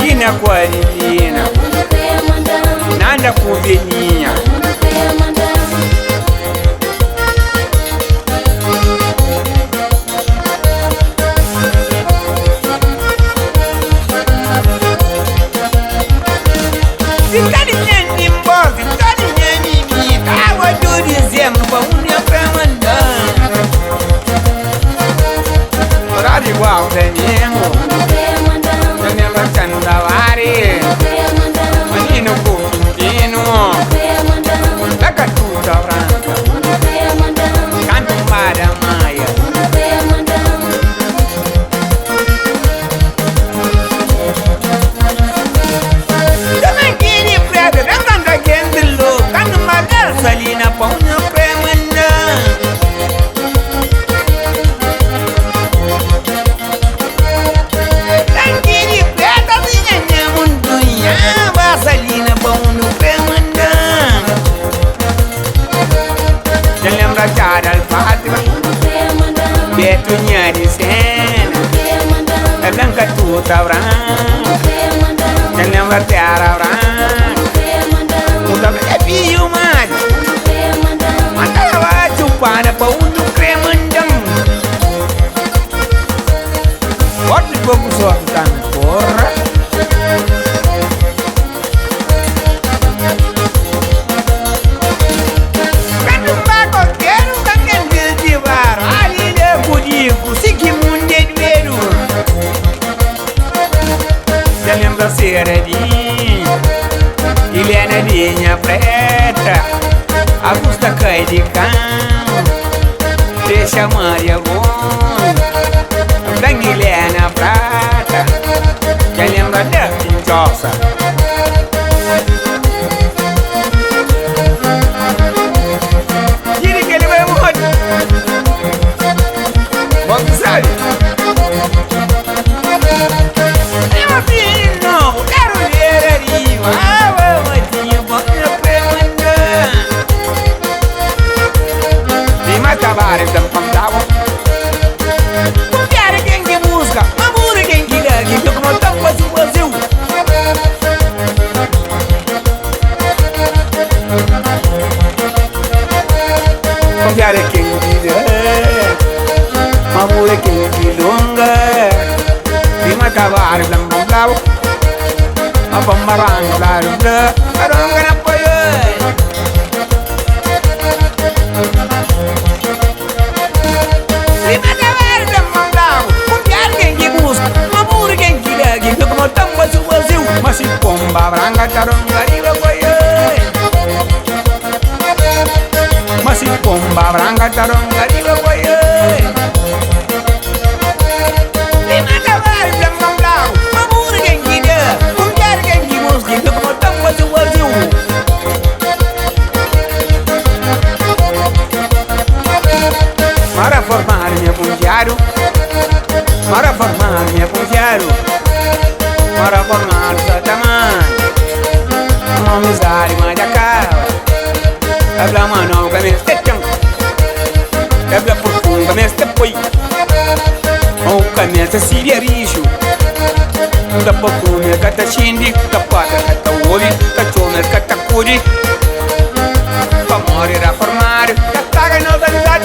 Lina kwari lina nanda kuvenia Zikari nyendi mbozi, zikari nyendi mika Awa dudi zemba unya premanda Radi wao tenyengo Candawari Manino Kukino Laka Tutavranca Canto Mada Maya Damangini Prada Damanga Gendelo Canto Mada Salina Pauna Premanda Cara al-Fatima Betunya di sana Kadang katuta orang Jangan bertiara orang Udah berlebi umat Mantap wajib pada untuk kremendem Waktu bagus waktu korak Sera di Iliana dinya preta Augusta cai de cão Deixa Maria Gon Dan Iliana prata Já lembra da pinchosa Gini que ele vai morrer Vamos sair Acabarem dando pantava Confiar quem que busca Mamura quem que dá Que como não faz o Brasil Confiar quem que dá Mamura quem que longa Rima acabarem dando pantava A bombarang lalu dah Arong kenapa ya Masih pomba berangkat carong gariba koye Masih pomba berangkat carong gariba koye Lima kabar bilang mamblau Mamur geng gida Kumjar geng gimus Gitu kemotong wazu-wazu Mara formarnya punjaru Mara formarnya punjaru Mara formar sa taman Mamizari majakawa Habla mano kami stetang Habla profund kami stepoi Ou kami sa siria rishu Dapa kume kata shindi Kapata kata woli Kachomer kata kuri Pamori ra formar Kataga no dandat